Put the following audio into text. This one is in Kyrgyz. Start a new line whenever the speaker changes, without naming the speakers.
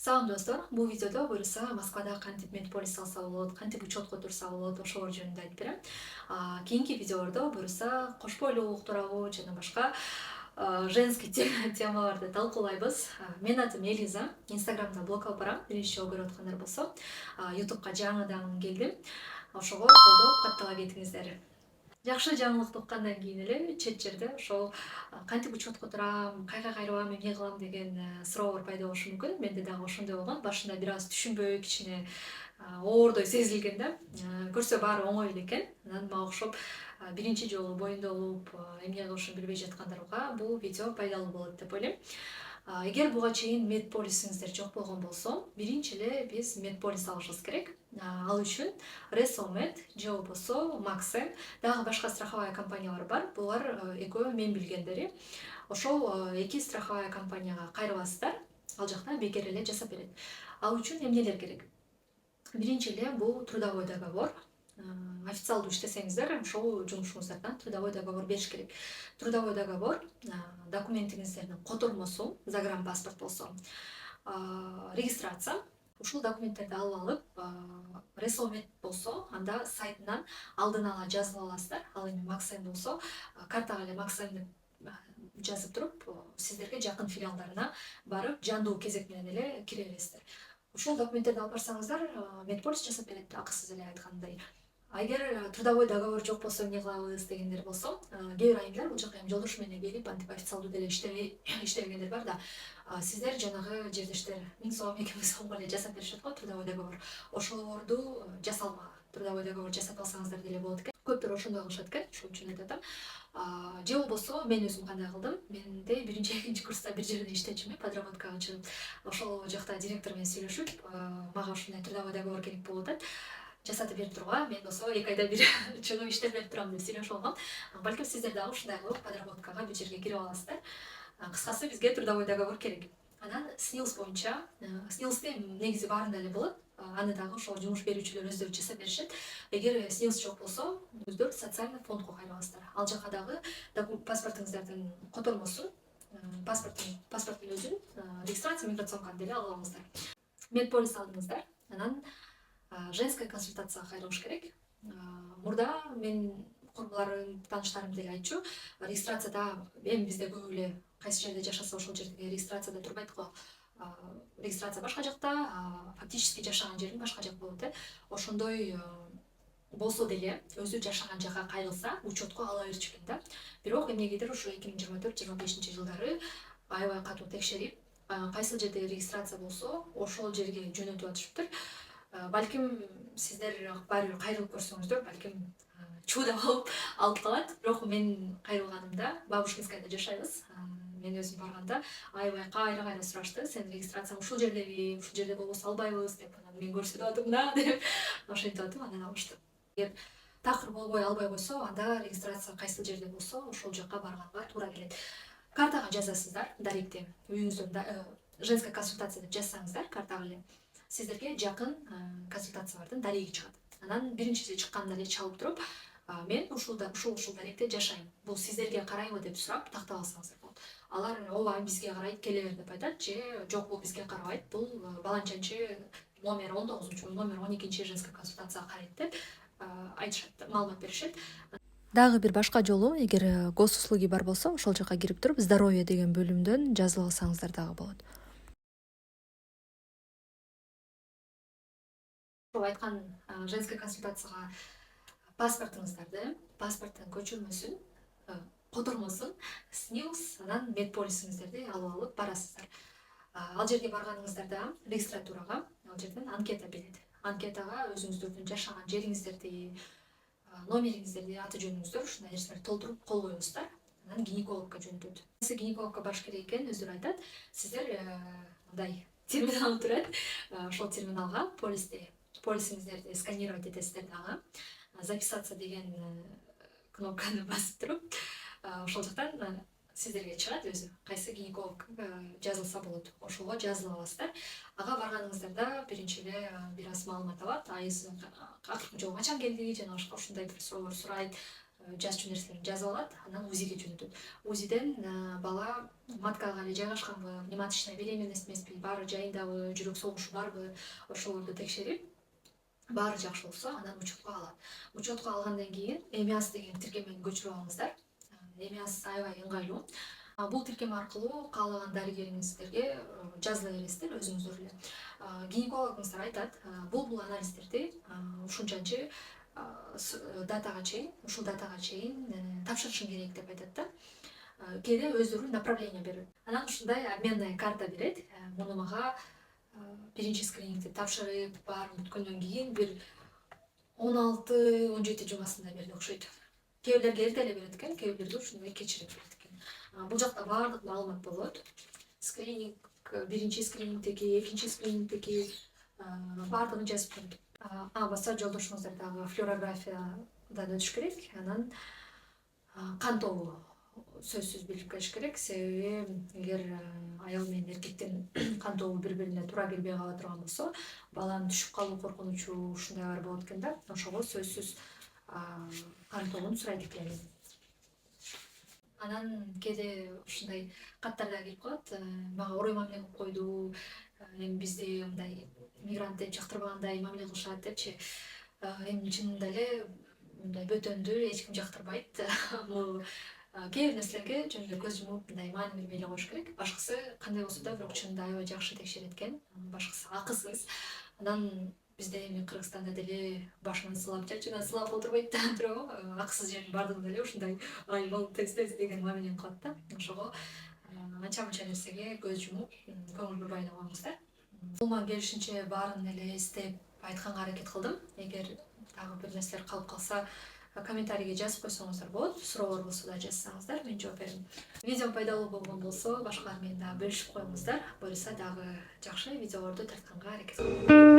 Салам достор, бул видеодо буюрса Москвада кантип медполис алса болот, кантип учетко турса болот, ошолор жөнүндө айтып берем. Кийинки видеолордо буюрса кош бойлуулук тууралуу жана башка женский темаларды талкуулайбыз. Менин атым Элиза. Инстаграмда блог алып барам. Биринчи жолу көрүп аткандар болсо, ютубка жаңыдан келдим. Ошого колдоп каттала кетиңиздер. Жакшы жаңылыкты уккандан кийин эле чет жерде ошол кантип учетко турам, кайга кайрыбам, эмне кылам деген суроолор пайда болушу мүмкүн. Менде дагы ошондой болгон. Башында бир аз түшүнбөй, кичине оордой сезилген да. Көрсө баары оңой эле экен. Анан мага окшоп биринчи жолу боюнда болуп, эмне кылышын билбей жаткандарга бул видео пайдалуу болот деп ойлойм. Эгер буга чейин медполисиңиздер жок болгон болсо, биринчи эле биз медполис алышыбыз керек. Ал үчүн Ресомед же болбосо Максен, дагы башка страховая компаниялар бар. Булар экөө мен билгендери. Ошол эки страховая компанияга кайрыласыздар. Ал жакта бекер эле жасап берет. Ал үчүн эмнелер керек? Биринчи эле бул трудовой договор. Официалдуу иштесеңиздер, ошол жумушуңуздардан трудовой договор бериш керек. Трудовой договор, документиңиздердин котормосу, загранпаспорт болсо, регистрация. Ушул документтерди алып, Ресомед болсо, анда сайтынан алдын ала жазып аласыздар. Ал эми Максен болсо, картага эле Максен деп жазып туруп, сиздерге жакын филиалдарына барып, жандуу кезек менен эле кире бересиздер. Ушул документтерди алып барсаңыздар, медполис жасап берет, акысыз эле айткандай. Эгер трудовой договор жок болсо эмне кылабыз дегендер болсо, кээ бир айымдар бул жака эми жолдош менен келип, антип официалдуу деле иштебегендер бар да. Сиздер жанагы жердештер 1000 сом, 2000 сомго эле жасап беришет го трудовой договор. Ошолорду жасалма, трудовой договор жасап алсаңыздар деле болот экен. Көптөр ошондой кылышат экен, ошол үчүн айтып атам. Же болбосо мен өзүм кандай кылдым? Менде биринчи, экинчи курста бир жерде иштечүмүн, подработкага чыгып, ошол жакта директор менен сүйлөшүп, мага ушундай трудовой договор керек болуп атат. Жасатып берип турууга, мен болсо 2 айда бир чыгып иштеп берип турам деп сүйлөшүп алгам. Балким сиздер дагы ушундай кылып подработкага бир жерге кирип аласыздар. Кыскасы бизге трудовой договор керек. Анан СНИЛС боюнча, СНИЛСте негизи баарында эле болот. Аны дагы ошол жумуш берүүчүлөр өздөрү жасап беришет. Эгер СНИЛС жок болсо, өздөрү социальный фондго кайрыласыздар. Ал жака дагы паспортуңуздардын котормосун, паспорттун өзүн, регистрация миграционканы деле алып алыңыздар. Медполис алдыңыздар. Анан женская консультацияга кайрылыш керек. Мурда мен курбуларым, тааныштарым деле айтчу, регистрацияда эми бизде көп эле кайсы жерде жашаса ошол жердеги регистрацияда турбайт го. Регистрация башка жакта, фактически жашаган жериң башка жак болот. Ошондой болсо деле өзү жашаган жакка кайрылса, учетко ала берчү экен да. Бирок эмнегедир ушу 2024-25 жылдары аябай катуу текшерип, кайсы жерде регистрация болсо, ошол жерге жөнөтүп атышыптыр. Балким сиздер баары бир кайрылып көрсөңүздөр, балким чуудо болуп алып калат. Бирок мен кайрылганымда Бабушкинскайда жашайбыз. Мен өзүм барганда аябай кайра сурашты. Сен регистрацияң ушул жердеби, ушул жерде болбосо албайбыз деп. Анан мен көрсөтүп атам да деп ошентип атып анан алышты. Эгер такыр болбой албай койсо, анда регистрация кайсыл жерде болсо, ошол жакка барганга туура келет. Картага жазасыздар, даректи. Үйүңүздөн женская консультация деп жазсаңыздар, картага эле сиздерге жакын консультациялардын дареги чыгат. Анан биринчиси чыкканда эле чалып туруп, мен ушул даректе жашайм. Бул сиздерге карайбы деп сурап тактап алсаңыздар болот. Алар ооба бизге карайт, келе бер деп айтат, же жок бул бизге карабайт, бул баланчанчы номер 19, номер 12 женская консультацияга карайт деп айтышат, маалымат беришет. Дагы бир башка жолу, эгер госуслуги бар болсо, ошол жака кирип туруп, здоровье деген бөлүмдөн жазылып алсаңыздар дагы болот. Айткан женская консультацияга паспортуңуздарды, паспорттун көчүрмөсүн, котормосун, СНИЛС, анан медполисиңиздерди алып барасыздар. Ал жерге барганыңыздарда регистратурага ал жерден анкета берет. Анкетага өзүңүздөрдүн жашаган жериңиздерди, номериңиздерди, аты жөнүңүздөрдү, ушундай нерселерди толтуруп кол коесуздар. Анан гинекологко жөнөтөт. Кайсы гинекологко барыш керек экенин өздөрү айтат. Сиздер мындай терминал турат. Ошол терминалга полисиңиздерди сканировать этесиздер дагы. Записаться деген кнопканы басып туруп, ошол жактан сиздерге чыгат өзү кайсы гинеколог жазылса болот. Ошого жазылып аласыздар. Ага барганыңыздарда биринчи эле бир аз маалымат алат. Акыркы жолу качан келди жана башка ушундай бир суроолор сурайт. жазчу нерселерин жазып алат, анан УЗИге жөнөтөт. УЗИден бала маткага эле жайгашканбы, пневматичная беременность эмеспи, баары жайындабы, жүрөк согушу барбы, ошолорду текшерип, баары жакшы болсо анан учетко алат. Учетко алгандан кийин EMIAS деген тиркемени көчүрүп алыңыздар. EMIAS аябай ыңгайлуу. Бул тиркем аркылуу каалаган дарыгериңиздерге жазыла бересиздер өзүңүздөр эле. Гинекологуңуздар айтат, бул анализдерди ушунчанчы датага чейин, ушул датага чейин тапшырышың керек деп айтат да. Кээде өздөрү направление берет. Анан ушундай обменная карта берет. Муну мага биринчи скринингди тапшырып, баарын бүткөндөн кийин бир 16-17 жумасында берди окшойт. Кээ бирлерге эрте эле берет экен, кээ бирлерге ушундай кечирээк берет экен. Бул жакта баардык маалымат болот. Скрининг, биринчи скринингдеги, экинчи скринингдеги баардыгын жазып коет. Басса жолдошуңуздар дагы флюорографиядан өтүш керек. Анан кан тобу сөзсүз билип келиш керек. Себеби эгер аял менен эркектин кан тобу бири-бирине туура келбей кала турган болсо, баланын түшүп калуу коркунучу ушундайлар болот экен да. Ошого сөзсүз кан тобун сурайт экен. Анан кээде ушундай каттар да келип калат. Мага орой мамиле кылып койду, эми бизди мындай мигрант деп жактырбагандай мамиле кылышат депчи. Эми чынында эле мындай бөтөндү эч ким жактырбайт. Бул кээ бир нерселерге жөн эле көз жумуп мындай маани бербей эле коюш керек. Башкысы кандай болсо да бирок чынында аябай жакшы текшерет экен. Башкысы акысыз. Анан бизде эми Кыргызстанда деле башынан сылап, чачынан сылап олтурбайт да туурабы? Акысыз жердин баардыгында эле ушундай айбал тез деген мамилени кылат да. Ошого анча-мынча нерсеге көз жумуп, көңүл бурбай эле коюңуздар. Колуман келишинче баарын эле эстеп айтканга аракет кылдым. Эгер дагы бир нерселер калып калса, комментарийге жазып койсоңуздар болот. Суроолор болсо да жазсаңыздар, мен жооп берем. Видео пайдалуу болгон болсо, башкалар менен дагы бөлүшүп коюңуздар. Буюрса дагы жакшы видеолорду тартканга аракет кылам.